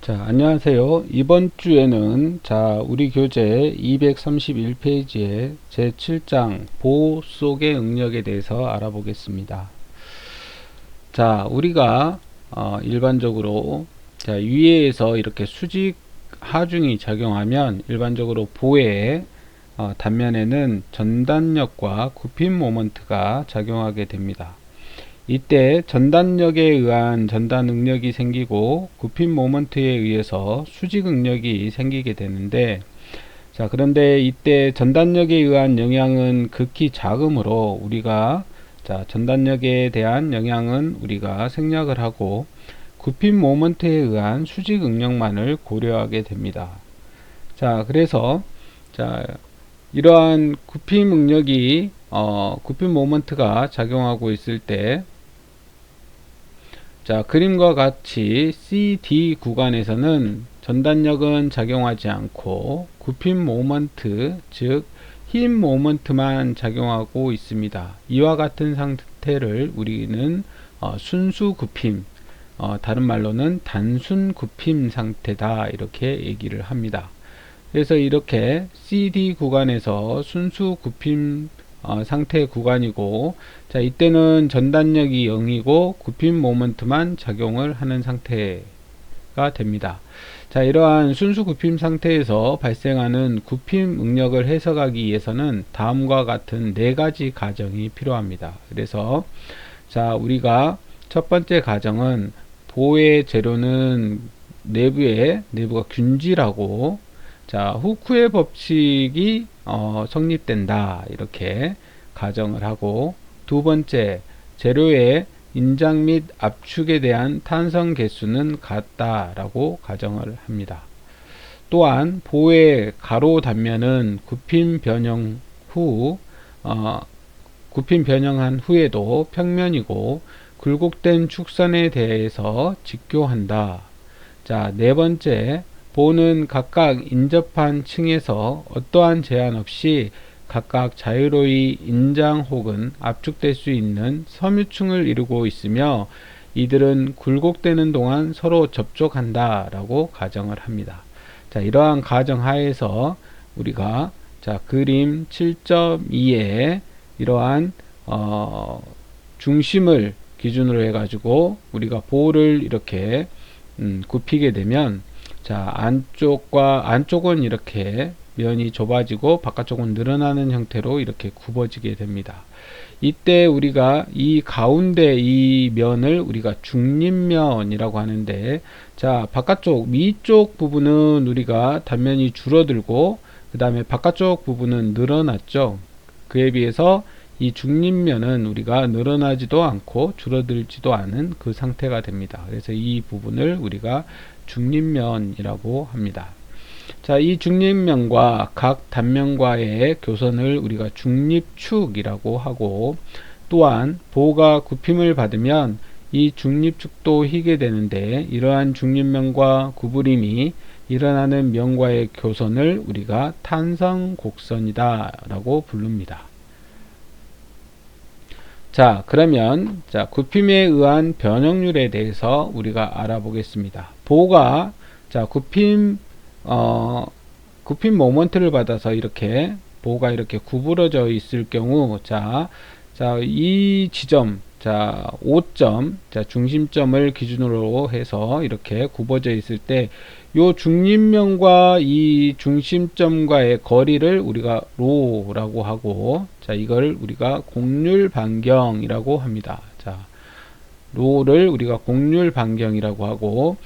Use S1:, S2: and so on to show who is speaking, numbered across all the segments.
S1: 자, 안녕하세요. 이번 주에는 우리 교재 231페이지의 제7장 보호 속의 응력에 대해서 알아보겠습니다. 자, 우리가 일반적으로 위에에서 이렇게 수직 하중이 작용하면 일반적으로 보의 단면에는 전단력과 굽힘 모먼트가 작용하게 됩니다. 이때 전단력에 의한 전단 응력이 생기고 굽힘 모먼트에 의해서 수직 응력이 생기게 되는데, 그런데 이때 전단력에 의한 영향은 극히 작으므로 우리가 전단력에 대한 영향은 우리가 생략을 하고 굽힘 모먼트에 의한 수직 응력만을 고려하게 됩니다. 그래서 이러한 굽힘 응력이 굽힘 모먼트가 작용하고 있을 때, 그림과 같이 CD 구간에서는 전단력은 작용하지 않고 굽힘 모먼트, 즉 힘 모먼트만 작용하고 있습니다. 이와 같은 상태를 우리는 순수 굽힘, 다른 말로는 단순 굽힘 상태다, 이렇게 얘기를 합니다. 그래서 이렇게 CD 구간에서 순수 굽힘 상태 구간이고, 이때는 전단력이 0이고 굽힘 모먼트만 작용을 하는 상태가 됩니다. 이러한 순수 굽힘 상태에서 발생하는 굽힘 응력을 해석하기 위해서는 다음과 같은 4가지 가정이 필요합니다. 그래서 우리가 첫 번째 가정은 보의 재료는 내부가 균질하고 후쿠의 법칙이 성립된다, 이렇게 가정을 하고, 두 번째, 재료의 인장 및 압축에 대한 탄성 개수는 같다라고 가정을 합니다. 또한 보의 가로 단면은 굽힘 변형한 후에도 평면이고 굴곡된 축선에 대해서 직교한다. 네 번째, 보는 각각 인접한 층에서 어떠한 제한 없이 각각 자유로이 인장 혹은 압축될 수 있는 섬유층을 이루고 있으며 이들은 굴곡되는 동안 서로 접촉한다 라고 가정을 합니다. 이러한 가정 하에서 우리가 그림 7.2에 이러한 중심을 기준으로 해 가지고 우리가 보를 이렇게 굽히게 되면, 안쪽은 이렇게 면이 좁아지고 바깥쪽은 늘어나는 형태로 이렇게 굽어지게 됩니다. 이때 우리가 이 가운데 이 면을 우리가 중립면이라고 하는데, 바깥쪽 위쪽 부분은 우리가 단면이 줄어들고 그 다음에 바깥쪽 부분은 늘어났죠. 그에 비해서 이 중립면은 우리가 늘어나지도 않고 줄어들지도 않은 그 상태가 됩니다. 그래서 이 부분을 우리가 중립면이라고 합니다. 이 중립면과 각 단면과의 교선을 우리가 중립축이라고 하고, 또한 보가 굽힘을 받으면 이 중립축도 휘게 되는데, 이러한 중립면과 구부림이 일어나는 면과의 교선을 우리가 탄성곡선이다 라고 부릅니다. 그러면 굽힘에 의한 변형률에 대해서 우리가 알아보겠습니다. 보가 굽힘 모먼트를 받아서 이렇게 보가 이렇게 구부러져 있을 경우, 이 지점, 5점, 중심점을 기준으로 해서 이렇게 굽어져 있을 때, 요 중립면과 이 중심점과의 거리를 우리가 로라고 하고, 이걸 우리가 곡률 반경이라고 합니다. 로를 우리가 곡률 반경이라고 하고,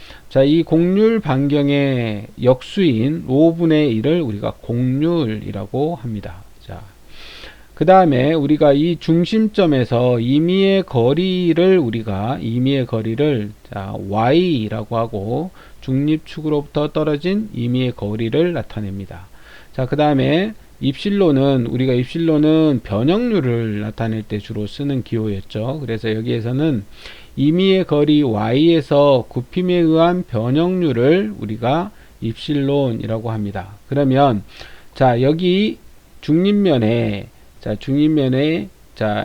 S1: 이 곡률 반경의 역수인 로분의 1을 우리가 곡률이라고 합니다. 그 다음에 우리가 이 중심점에서 임의의 거리를 y라고 하고, 중립축으로부터 떨어진 임의의 거리를 나타냅니다. 그 다음에 우리가 입실로는 변형률을 나타낼 때 주로 쓰는 기호였죠. 그래서 여기에서는 임의의 거리 y에서 굽힘에 의한 변형률을 우리가 입실론이라고 합니다. 그러면 여기 중립면에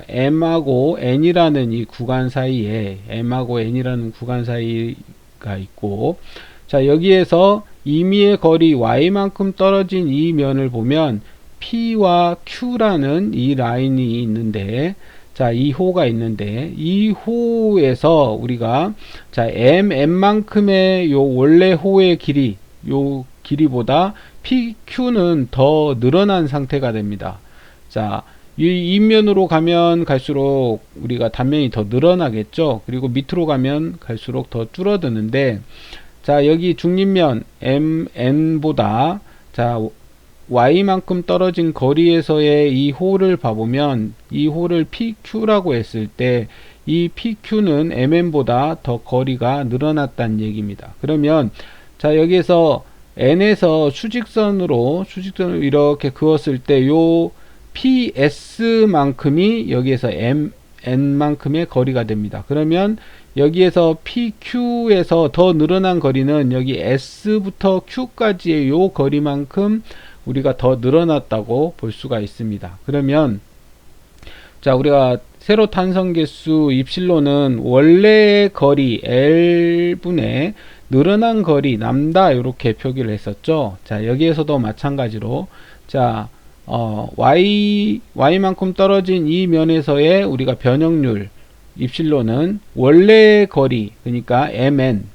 S1: m하고 n이라는 이 구간 사이에 m하고 n이라는 구간 사이가 있고, 자, 여기에서 임의의 거리 y만큼 떨어진 이 면을 보면 P와 Q라는 이 라인이 있는데, 자, 이 호가 있는데, 이 호에서 우리가, 자, M만큼의 요 원래 호의 길이, 요 길이보다 PQ는 더 늘어난 상태가 됩니다. 자, 이 인면으로 가면 갈수록 우리가 단면이 더 늘어나겠죠. 그리고 밑으로 가면 갈수록 더 줄어드는데, 자, 여기 중립면 MN보다 자 Y만큼 떨어진 거리에서의 이 호를 봐보면, 이 호를 PQ라고 했을 때 이 PQ는 MN보다 더 거리가 늘어났다는 얘기입니다. 그러면 자, 여기에서 N에서 수직선으로 이렇게 그었을 때 요 PS만큼이 여기에서 N만큼의 거리가 됩니다. 그러면 여기에서 PQ에서 더 늘어난 거리는 여기 S부터 Q까지의 요 거리만큼 우리가 더 늘어났다고 볼 수가 있습니다. 그러면 자, 우리가 세로 탄성 개수 입실론은 원래의 거리 L분의 늘어난 거리 람다 이렇게 표기를 했었죠. 자, 여기에서도 마찬가지로 자, Y만큼 떨어진 이 면에서의 우리가 변형률 입실론은 원래의 거리, 그러니까 MN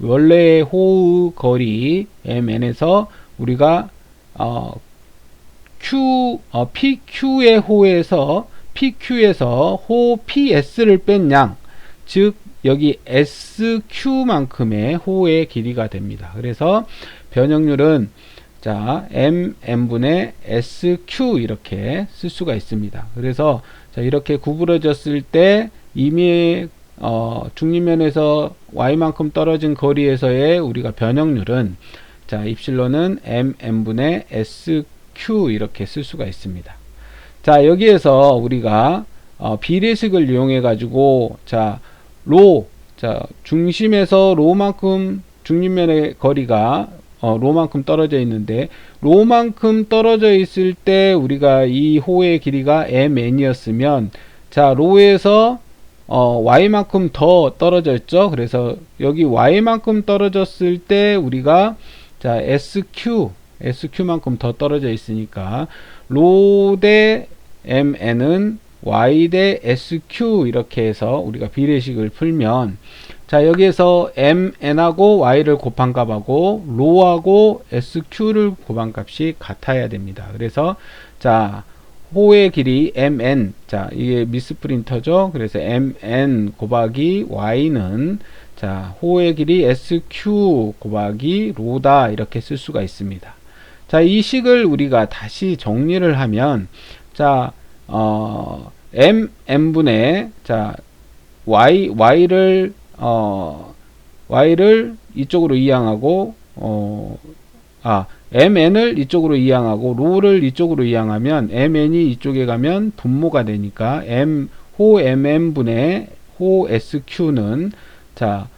S1: 원래의 호의 거리 MN에서 우리가 PQ의 호에서 호 PS를 뺀 양, 즉 여기 SQ만큼의 호의 길이가 됩니다. 그래서 변형률은 자, MN분의 SQ 이렇게 쓸 수가 있습니다. 그래서 자, 이렇게 구부러졌을 때 임의의 중립면에서 Y만큼 떨어진 거리에서의 우리가 변형률은 자, 입실론은 MN분의 SQ 이렇게 쓸 수가 있습니다. 자, 여기에서 우리가 비례식을 이용해 가지고 자, 중심에서 로만큼 중립면의 거리가 로만큼 떨어져 있는데, 로만큼 떨어져 있을 때 우리가 이 호의 길이가 MN이었으면 자, 로에서 Y만큼 더 떨어져 있죠. 그래서 여기 Y만큼 떨어졌을 때 우리가 자, SQ만큼 더 떨어져 있으니까 로 대 MN은 Y 대 SQ 이렇게 해서 우리가 비례식을 풀면 자, 여기에서 MN하고 Y를 곱한 값하고 로하고 SQ를 곱한 값이 같아야 됩니다. 그래서 자, 호의 길이 MN, 자, 이게 미스프린터죠. 그래서 MN 곱하기 Y는 자, 호의 길이 SQ 곱하기 로다 이렇게 쓸 수가 있습니다. 자, 이 식을 우리가 다시 정리를 하면 자, MN분의 자, Y를 이쪽으로 이항하고 MN을 이쪽으로 이항하고 로를 이쪽으로 이항하면 MN이 이쪽에 가면 분모가 되니까 호 MN분의 호 SQ는 자,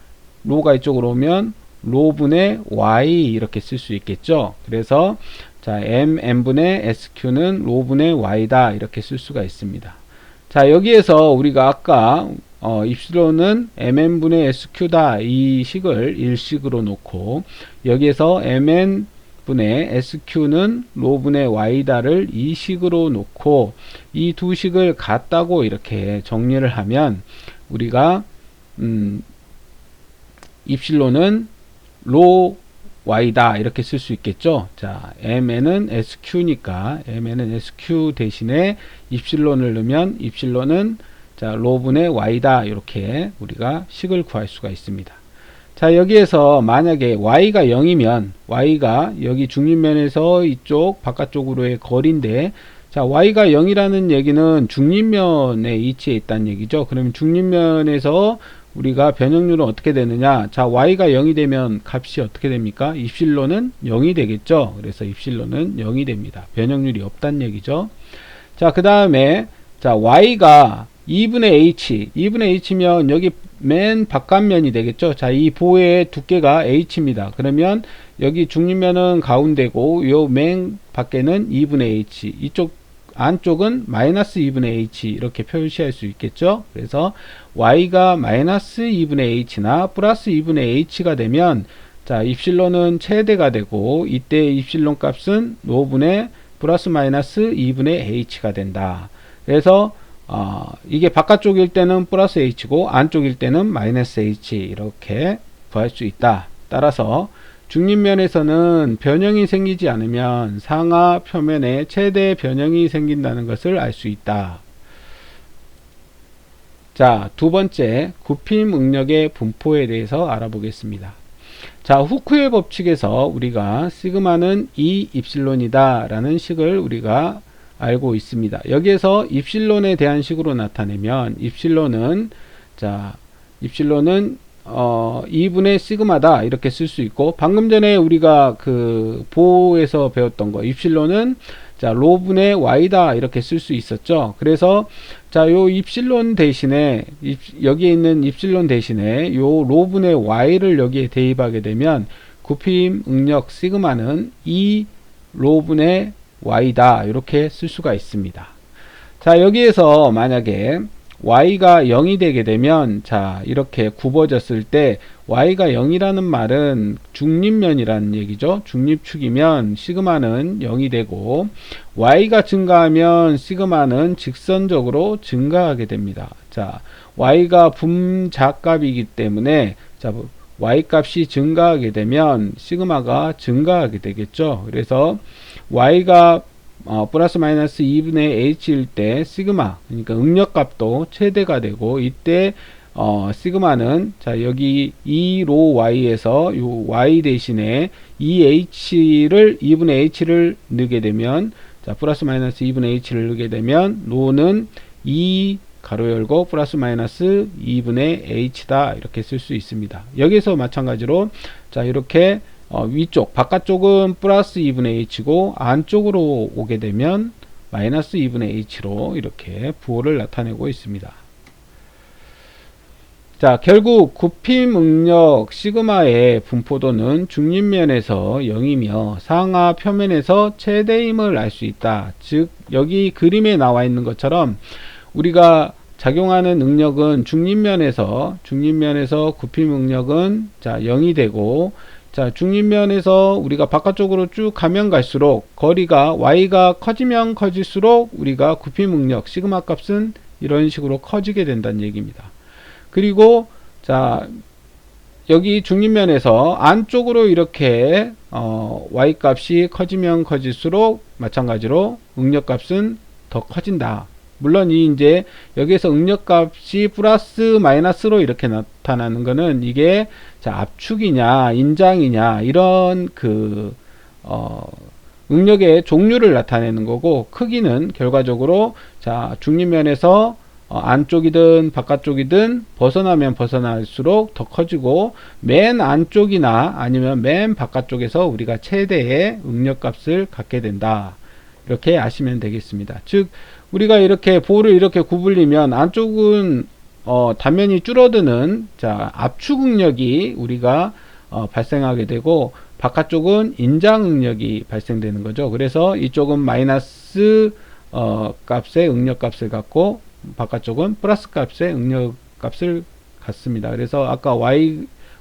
S1: 로가 이쪽으로 오면 로분의 Y 이렇게 쓸 수 있겠죠. 그래서 자, MN분의 SQ는 로분의 Y다 이렇게 쓸 수가 있습니다. 자, 여기에서 우리가 아까 입실론은 MN분의 SQ다 이 식을 일식으로 놓고 여기에서 MN분의 SQ는 로분의 Y다를 이 식으로 놓고 이 두 식을 같다고 이렇게 정리를 하면 우리가 입실론은 로 Y다 이렇게 쓸 수 있겠죠. 자, MN은 SQ니까 MN은 SQ 대신에 입실론을 넣으면 입실론은 자, 로분의 Y다 이렇게 우리가 식을 구할 수가 있습니다. 자, 여기에서 만약에 Y가 0이면 Y가 여기 중립면에서 이쪽 바깥쪽으로의 거리인데 자, Y가 0이라는 얘기는 중립면에 위치해 있다는 얘기죠. 그러면 중립면에서 우리가 변형률은 어떻게 되느냐? 자, Y가 0이 되면 값이 어떻게 됩니까? 입실론은 0이 되겠죠. 그래서 입실론은 0이 됩니다. 변형률이 없다는 얘기죠. 자, 그 다음에 자, Y가 2분의 H면 여기 맨 바깥면이 되겠죠. 자, 이 보의 두께가 H입니다. 그러면 여기 중립면은 가운데고 요 맨 밖에는 2분의 H, 이쪽 안쪽은 마이너스 2분의 h 이렇게 표시할 수 있겠죠. 그래서 y가 마이너스 2분의 h나 플러스 2분의 h가 되면 자 입실론은 최대가 되고 이때 입실론 값은 로분의 플러스 마이너스 2분의 h가 된다. 그래서 이게 바깥쪽일 때는 플러스 h고 안쪽일 때는 마이너스 h 이렇게 구할 수 있다. 따라서 중립면에서는 변형이 생기지 않으면 상하 표면에 최대 변형이 생긴다는 것을 알 수 있다. 자, 두 번째 굽힘 응력의 분포에 대해서 알아보겠습니다. 자, 후크의 법칙에서 우리가 시그마는 2 입실론이다 라는 식을 우리가 알고 있습니다. 여기에서 입실론에 대한 식으로 나타내면 입실론은 2분의 시그마다 이렇게 쓸 수 있고, 방금 전에 우리가 그 보에서 배웠던 거 입실론은 로분의 y다 이렇게 쓸 수 있었죠. 그래서 요 입실론 대신에 여기에 있는 입실론 대신에 요 로분의 y를 여기에 대입하게 되면 굽힘 응력 시그마는 2 로분의 y다 이렇게 쓸 수가 있습니다. 자, 여기에서 만약에 y가 0이 되게 되면 이렇게 굽어졌을 때 y가 0이라는 말은 중립면이라는 얘기죠. 중립축이면 시그마는 0이 되고 y가 증가하면 시그마는 직선적으로 증가하게 됩니다. y가 분자값이기 때문에 y 값이 증가하게 되면 시그마가 증가하게 되겠죠. 그래서 y가 플러스 마이너스 2분의 h일 때 시그마, 그러니까 응력값도 최대가 되고 이때 시그마는 여기 2로 y에서 요 y 대신에 2분의 h를 넣게 되면 플러스 마이너스 2분의 h를 넣게 되면 로는 2 가로 열고 플러스 마이너스 2분의 h다 이렇게 쓸 수 있습니다. 여기서 마찬가지로 이렇게 위쪽 바깥쪽은 플러스 2분의 h고 안쪽으로 오게 되면 마이너스 2분의 h로 이렇게 부호를 나타내고 있습니다. 결국 굽힘 응력 시그마의 분포도는 중립면에서 0이며 상하 표면에서 최대임을 알 수 있다. 즉 여기 그림에 나와 있는 것처럼 우리가 작용하는 응력은 중립면에서 굽힘 응력은 0이 되고 중립면에서 우리가 바깥쪽으로 쭉 가면 갈수록 거리가 y가 커지면 커질수록 우리가 굽힘 응력 시그마 값은 이런 식으로 커지게 된다는 얘기입니다. 그리고 여기 중립면에서 안쪽으로 이렇게 y 값이 커지면 커질수록 마찬가지로 응력 값은 더 커진다. 물론 이제 여기에서 응력값이 플러스 마이너스로 이렇게 나타나는 거는 이게 압축이냐 인장이냐 이런 응력의 종류를 나타내는 거고, 크기는 결과적으로 중립면에서 안쪽이든 바깥쪽이든 벗어나면 벗어날수록 더 커지고 맨 안쪽이나 아니면 맨 바깥쪽에서 우리가 최대의 응력값을 갖게 된다. 이렇게 아시면 되겠습니다. 즉 우리가 이렇게 볼을 이렇게 구불리면 안쪽은 단면이 줄어드는 압축 응력이 우리가 발생하게 되고 바깥쪽은 인장 응력이 발생되는 거죠. 그래서 이쪽은 마이너스 값의 응력 값을 갖고 바깥쪽은 플러스 값의 응력 값을 갖습니다. 그래서 아까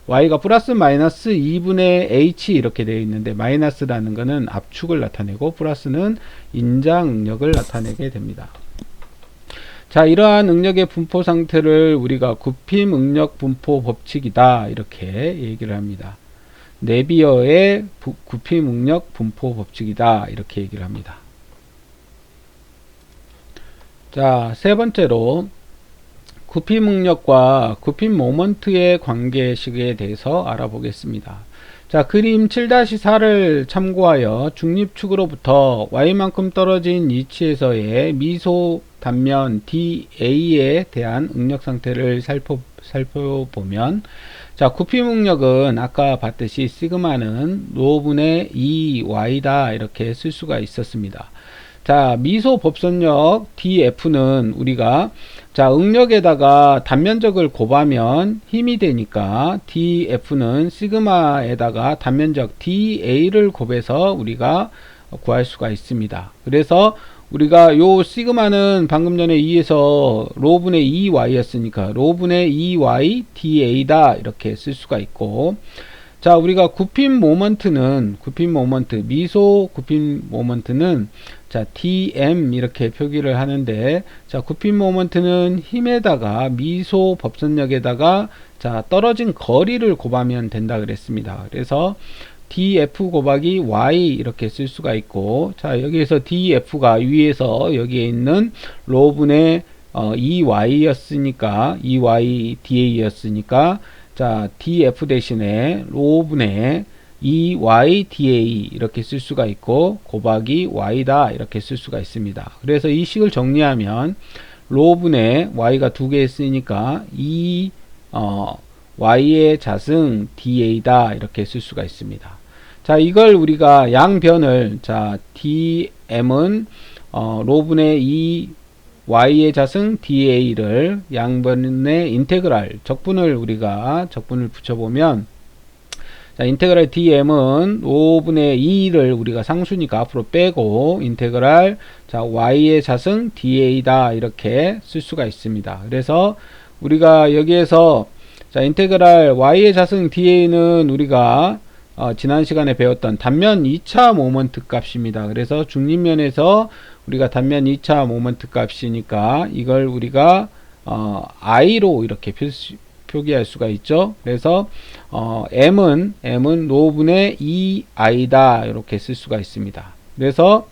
S1: y가 플러스 마이너스 2분의 h 이렇게 되어 있는데 마이너스라는 것은 압축을 나타내고 플러스는 인장 응력을 나타내게 됩니다. 이러한 응력의 분포 상태를 우리가 굽힘 응력 분포 법칙이다 이렇게 얘기를 합니다. 네비어의 굽힘 응력 분포 법칙이다 이렇게 얘기를 합니다. 세 번째로 굽힘 응력과 굽힘 모먼트의 관계식에 대해서 알아보겠습니다. 그림 7-4를 참고하여 중립축으로부터 y만큼 떨어진 위치에서의 미소 단면 DA에 대한 응력 상태를 살펴보면 굽힘 응력은 아까 봤듯이 시그마는 로분의 2y다 이렇게 쓸 수가 있었습니다. 미소 법선력 DF는 우리가 응력에다가 단면적을 곱하면 힘이 되니까 DF는 시그마에다가 단면적 DA를 곱해서 우리가 구할 수가 있습니다. 그래서 우리가 요 시그마는 방금 전에 2에서 로분의 2y였으니까 로분의 2y da다 이렇게 쓸 수가 있고, 자, 우리가 굽힘 모먼트는 미소 굽힘 모먼트는 자, dm 이렇게 표기를 하는데, 자, 굽힘 모먼트는 힘에다가 미소 법선력에다가 자, 떨어진 거리를 곱하면 된다 그랬습니다. 그래서 df 곱하기 y 이렇게 쓸 수가 있고, 자, 여기에서 df가 위에서 여기에 있는 로분의 2y였으니까 2y da였으니까 자, df 대신에 로분의 2y da 이렇게 쓸 수가 있고, 곱하기 y다 이렇게 쓸 수가 있습니다. 그래서 이 식을 정리하면 로분의 y가 두 개 있으니까 y의 자승 da다 이렇게 쓸 수가 있습니다. 자, 이걸 우리가 양변을, 자, dm은 로분의 2 y의 자승 da를 양변의 인테그랄 적분을 붙여보면, 자, 인테그랄 dm은 5분의 2를 우리가 상수니까 앞으로 빼고 인테그랄 자 y의 자승 da다 이렇게 쓸 수가 있습니다. 그래서 우리가 여기에서 자 인테그랄 y의 자승 da는 우리가 지난 시간에 배웠던 단면 2차 모먼트 값입니다. 그래서 중립면에서 우리가 단면 2차 모먼트 값이니까 이걸 우리가 i로 이렇게 표기할 수가 있죠. 그래서 m은 로분의 2i다 이렇게 쓸 수가 있습니다. 그래서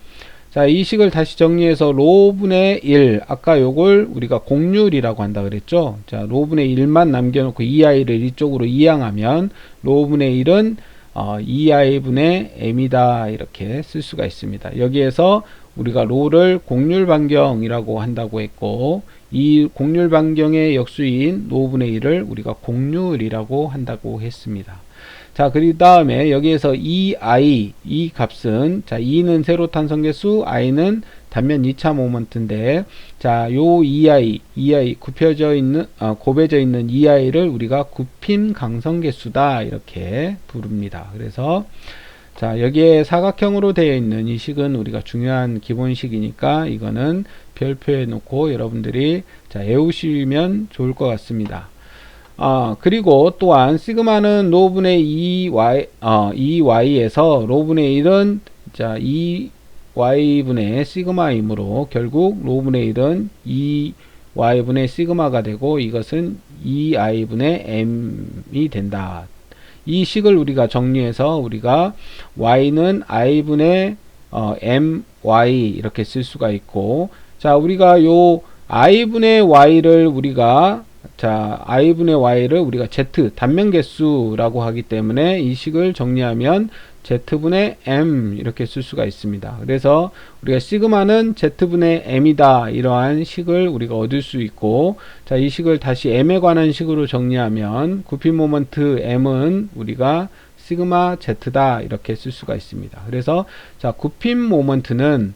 S1: 자, 이 식을 다시 정리해서 로분의 1, 아까 요걸 우리가 공률이라고 한다 그랬죠. 자, 로분의 1만 남겨놓고 2i를 이쪽으로 이항하면 로분의 1은 2i분의 m이다 이렇게 쓸 수가 있습니다. 여기에서 우리가 로를 공률 반경이라고 한다고 했고, 이 공률 반경의 역수인 로분의 1을 우리가 공률이라고 한다고 했습니다. 자, 그 다음에 여기에서 이 값은, 자, 2는 세로탄성계수, i는 단면 2차 모먼트인데, 자, 요 ei 굽혀져 있는, 곱해져 있는 ei를 우리가 굽힘 강성계수다 이렇게 부릅니다. 그래서 자, 여기에 사각형으로 되어 있는 이 식은 우리가 중요한 기본식이니까 이거는 별표해 놓고 여러분들이 자, 외우시면 좋을 것 같습니다. 그리고 또한 시그마는 로분의 2y에서 로분의 1은 자, 2y분의 시그마이므로 결국 로분의 1은 2y분의 시그마가 되고 이것은 2i분의 m이 된다. 이 식을 우리가 정리해서 우리가 y는 i분의 my 이렇게 쓸 수가 있고, 자, 우리가 요 i분의 y를 우리가 z 단면 개수라고 하기 때문에 이 식을 정리하면 z분의 m 이렇게 쓸 수가 있습니다. 그래서 우리가 시그마는 z분의 m이다 이러한 식을 우리가 얻을 수 있고, 자, 이 식을 다시 m에 관한 식으로 정리하면 굽힘 모먼트 m은 우리가 시그마 z다 이렇게 쓸 수가 있습니다. 그래서 자, 굽힘 모먼트는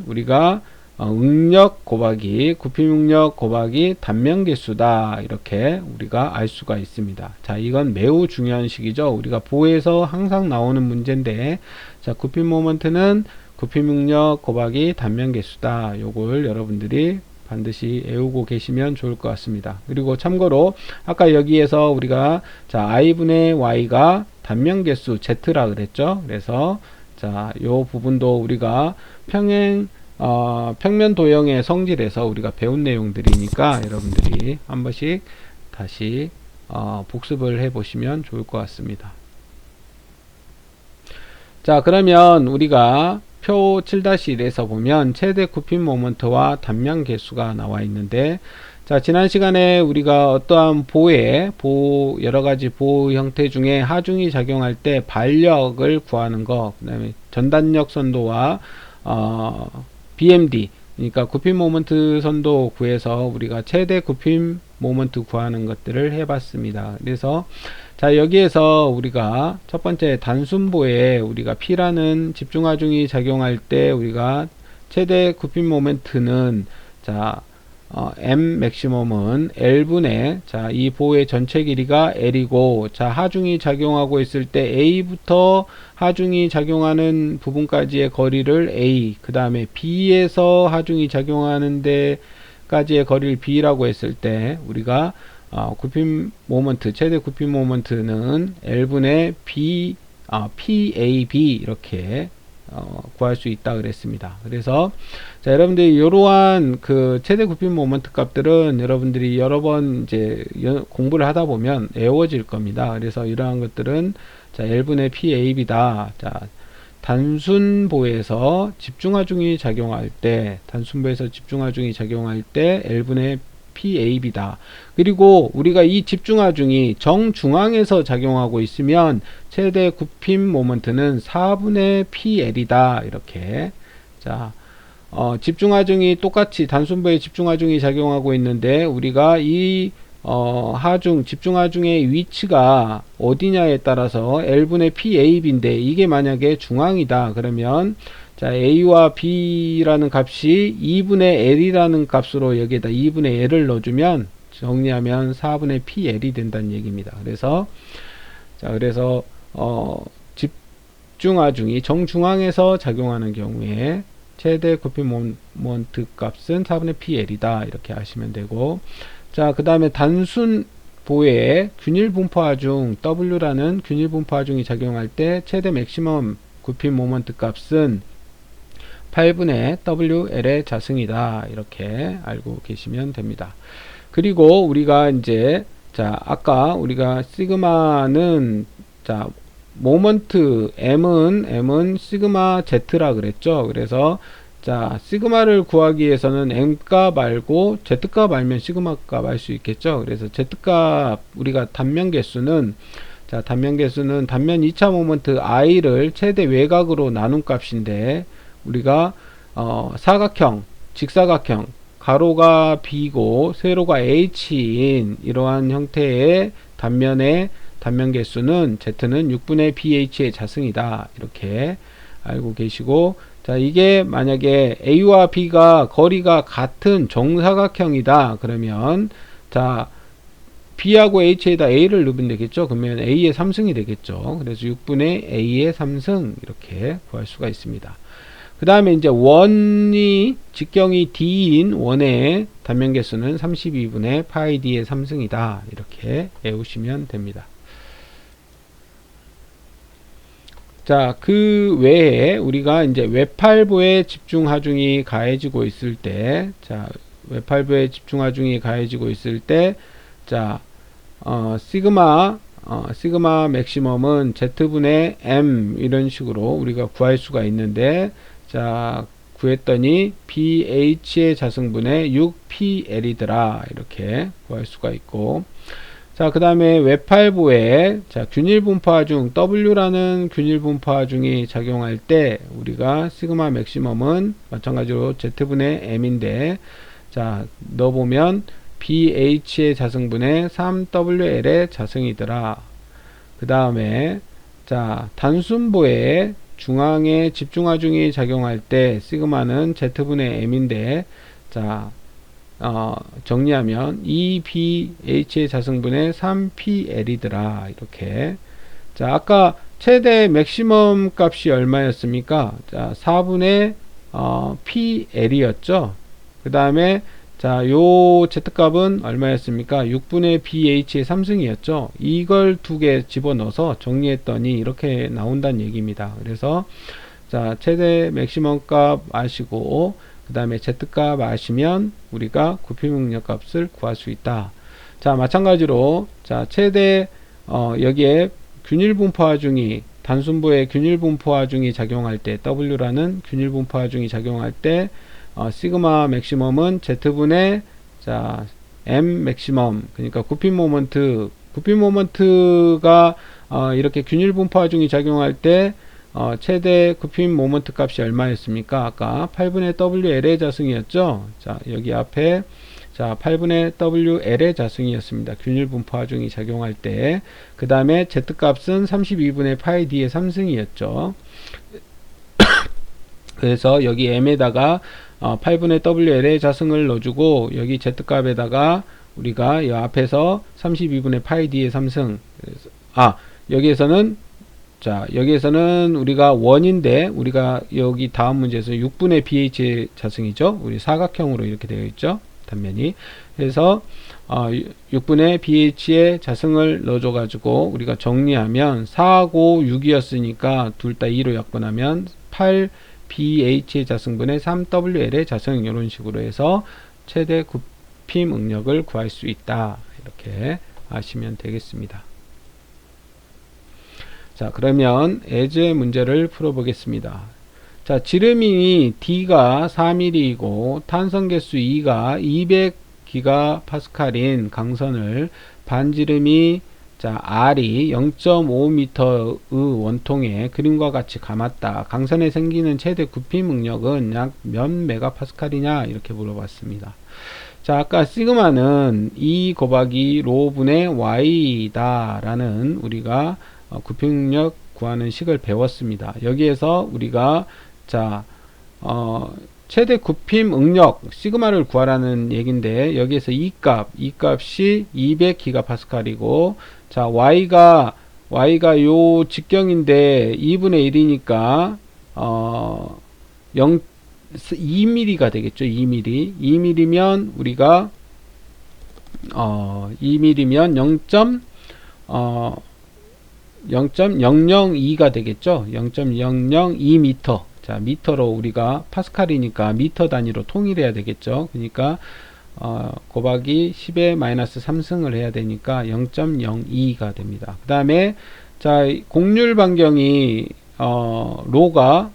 S1: 우리가 응력 곱하기 굽힘 응력 곱하기 단면 개수다 이렇게 우리가 알 수가 있습니다. 자, 이건 매우 중요한 식이죠. 우리가 보에서 항상 나오는 문제인데, 자, 굽힘 모먼트는 굽힘 응력 곱하기 단면 개수다. 요걸 여러분들이 반드시 외우고 계시면 좋을 것 같습니다. 그리고 참고로 아까 여기에서 우리가 자, i분의 y가 단면 개수 z라 그랬죠. 그래서 자, 요 부분도 우리가 평면 도형의 성질에서 우리가 배운 내용들이니까 여러분들이 한 번씩 다시 복습을 해 보시면 좋을 것 같습니다. 자, 그러면 우리가 표 7-1에서 보면 최대 굽힘 모먼트와 단면 개수가 나와 있는데, 자, 지난 시간에 우리가 어떠한 여러가지 보호 형태 중에 하중이 작용할 때 반력을 구하는 거, 그 다음에 전단력 선도와 BMD, 그러니까 굽힘 모먼트 선도 구해서 우리가 최대 굽힘 모먼트 구하는 것들을 해봤습니다. 그래서 자, 여기에서 우리가 첫 번째 단순보에 우리가 P라는 집중하중이 작용할 때 우리가 최대 굽힘 모먼트는 자, M 맥시멈은 L분의, 자, 이 보의 전체 길이가 L이고, 자, 하중이 작용하고 있을 때 A부터 하중이 작용하는 부분까지의 거리를 A, 그 다음에 B에서 하중이 작용하는 데까지의 거리를 B라고 했을 때, 우리가 굽힘 모먼트, 최대 굽힘 모먼트는 L분의 PAB 이렇게 구할 수 있다 그랬습니다. 그래서 자, 여러분들이 이러한 그 최대 굽힘 모먼트 값들은 여러분들이 여러 번 이제 공부를 하다 보면 외워질 겁니다. 그래서 이러한 것들은 자, L분의 PAB다. 자, 단순보에서 집중하중이 작용할 때, L분의 PAB다. 그리고 우리가 이 집중하중이 정중앙에서 작용하고 있으면 최대 굽힘 모먼트는 4분의 PL이다. 이렇게. 자, 집중하중이 똑같이 단순보에 집중하중이 작용하고 있는데 우리가 이 집중하중의 위치가 어디냐에 따라서 L분의 PAB인데 이게 만약에 중앙이다. 그러면 자, A와 B라는 값이 2분의 L이라는 값으로 여기에다 2분의 L을 넣어주면 정리하면 4분의 PL이 된다는 얘기입니다. 그래서 집중하중이 정중앙에서 작용하는 경우에 최대 굽힘 모먼트 값은 4분의 PL이다. 이렇게 하시면 되고, 자, 그 다음에 단순보에 균일 분포하중 W라는 균일 분포하중이 작용할 때 최대 맥시멈 굽힘 모먼트 값은 8분의 WL의 자승이다. 이렇게 알고 계시면 됩니다. 그리고 우리가 이제 자, 아까 우리가 시그마는 자, 모먼트 M은 시그마 Z라 그랬죠. 그래서 자, 시그마를 구하기 위해서는 M값 알고 Z값 알면 시그마값 알 수 있겠죠. 그래서 Z값 우리가 단면 개수는 단면 2차 모먼트 I를 최대 외곽으로 나눈 값인데 우리가 사각형, 직사각형, 가로가 B고 세로가 H인 이러한 형태의 단면의 단면 개수는 Z는 6분의 BH의 자승이다. 이렇게 알고 계시고, 자, 이게 만약에 A와 B가 거리가 같은 정사각형이다. 그러면 자, B하고 H에다 A를 넣으면 되겠죠. 그러면 A의 3승이 되겠죠. 그래서 6분의 A의 3승 이렇게 구할 수가 있습니다. 그 다음에 이제 원이 직경이 D인 원의 단면 개수는 32분의 파이 D의 3승이다. 이렇게 외우시면 됩니다. 자, 그 외에 우리가 이제 외팔부의 집중하중이 가해지고 있을 때, 자, 외팔부의 집중하중이 가해지고 있을 때, 자, 시그마 맥시멈은 Z분의 M 이런 식으로 우리가 구할 수가 있는데, 자, 구했더니 BH의 자승분의 6PL이더라. 이렇게 구할 수가 있고, 자, 그 다음에 외팔부에 자, 균일분포하중 W라는 균일분포하중이 작용할 때 우리가 시그마 맥시멈은 마찬가지로 Z분의 M인데 자, 넣어보면 BH의 자승분의 3WL의 자승이더라. 그 다음에 자, 단순부에 중앙에 집중하중이 작용할 때 시그마는 Z분의 M인데 자, 정리하면 2BH의 자승분의 3PL이더라. 이렇게. 자, 아까 최대 맥시멈 값이 얼마였습니까? 자, 4분의 PL이었죠. 그 다음에 자, 요 Z값은 얼마였습니까? 6분의 BH의 3승이었죠. 이걸 두 개 집어넣어서 정리했더니 이렇게 나온다는 얘기입니다. 그래서 자, 최대 맥시멈 값 아시고 그 다음에 Z값 아시면 우리가 굽힘 응력 값을 구할 수 있다. 자, 마찬가지로 자, 최대 여기에 균일분포하중이 단순부의 균일분포하중이 작용할 때 W라는 균일분포하중이 작용할 때 시그마 맥시멈은 Z분의 자, M 맥시멈 그러니까 굽힘 모먼트가 이렇게 균일분포하중이 작용할 때 최대 굽힘 모먼트 값이 얼마였습니까? 아까 8분의 WL의 자승이었죠. 자, 여기 앞에 자, 8분의 WL의 자승이었습니다. 균일 분포하중이 작용할 때. 그 다음에 Z값은 32분의 파이 D의 3승이었죠. 그래서 여기 M에다가 8분의 WL의 자승을 넣어주고 여기 Z값에다가 우리가 이 앞에서 32분의 파이 D의 3승 여기에서는 여기에서는 우리가 원인데 우리가 여기 다음 문제에서 6분의 BH의 자승이죠. 우리 사각형으로 이렇게 되어 있죠. 단면이. 그래서 6분의 BH의 자승을 넣어줘 가지고 우리가 정리하면 4하고 6이었으니까 둘 다 2로 약분하면 8BH의 자승분의 3WL의 자승, 이런 식으로 해서 최대 굽힘 응력을 구할 수 있다. 이렇게 아시면 되겠습니다. 자, 그러면 예제 문제를 풀어보겠습니다. 자, 지름이 D가 4mm이고 탄성 개수 E가 200GPa인 강선을 반지름이 R이 0.5m의 원통에 그림과 같이 감았다. 강선에 생기는 최대 굽힘 응력은 약 몇 메가파스칼이냐 이렇게 물어봤습니다. 자, 아까 시그마는 E 곱하기 로분의 Y다 라는 우리가 굽힘력 구하는 식을 배웠습니다. 여기에서 우리가 최대 굽힘 응력 시그마를 구하라는 얘긴데 여기에서 이 값이 200GPa이고 자, Y가 요 직경인데 2분의 1이니까 2mm가 되겠죠. 2mm면 우리가 2mm면 0.002가 되겠죠. 0.002m. 자, 미터로 우리가 파스칼이니까 미터 단위로 통일해야 되겠죠. 그러니까 곱하기 10의 마이너스 3승을 해야 되니까 0.02가 됩니다. 그 다음에 자, 곡률 반경이 로가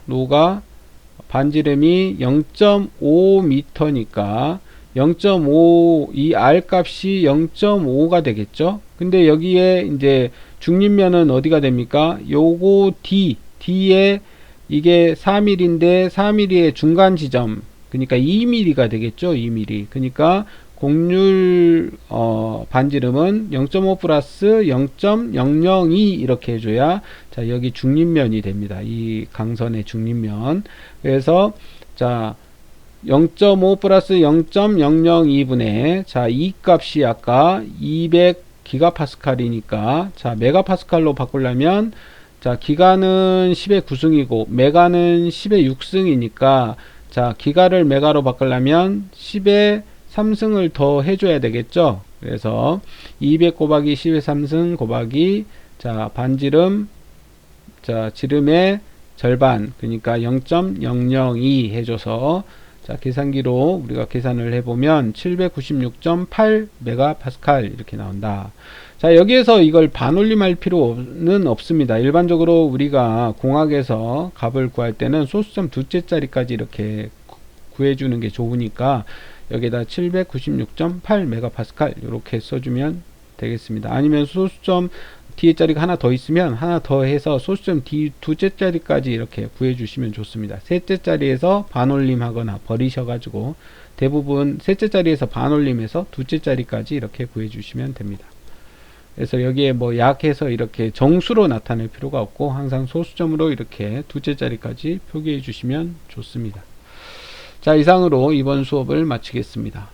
S1: 반지름이 0.5m니까 0.5 이 R 값이 0.5가 되겠죠. 근데 여기에 이제 중립면은 어디가 됩니까? 요거 D에 이게 4mm인데 4mm의 중간 지점, 그러니까 2mm가 되겠죠. 2mm. 그러니까 곡률 반지름은 0.5 플러스 0.002 이렇게 해줘야 자, 여기 중립면이 됩니다. 이 강선의 중립면. 그래서 자, 0.5 플러스 0.002분의 자, 이 값이 아까 200GPa이니까 자, 메가파스칼로 바꾸려면 자, 기가는 10의 9승이고 메가는 10의 6승이니까 자, 기가를 메가로 바꾸려면 10의 3승을 더 해줘야 되겠죠. 그래서 200 곱하기 10의 3승 곱하기 자, 반지름 자, 지름의 절반, 그러니까 0.002 해줘서 자, 계산기로 우리가 계산을 해보면 796.8 메가파스칼 이렇게 나온다. 자, 여기에서 이걸 반올림할 필요는 없습니다. 일반적으로 우리가 공학에서 값을 구할 때는 소수점 두째 자리까지 이렇게 구해주는 게 좋으니까 여기다 796.8 메가파스칼 이렇게 써주면 되겠습니다. 아니면 소수점 뒤에 자리가 하나 더 있으면 하나 더 해서 소수점 뒤 두째 자리까지 이렇게 구해주시면 좋습니다. 셋째 자리에서 반올림하거나 버리셔가지고 대부분 셋째 자리에서 반올림해서 두째 자리까지 이렇게 구해주시면 됩니다. 그래서 여기에 뭐 약해서 이렇게 정수로 나타낼 필요가 없고 항상 소수점으로 이렇게 두째 자리까지 표기해 주시면 좋습니다. 자, 이상으로 이번 수업을 마치겠습니다.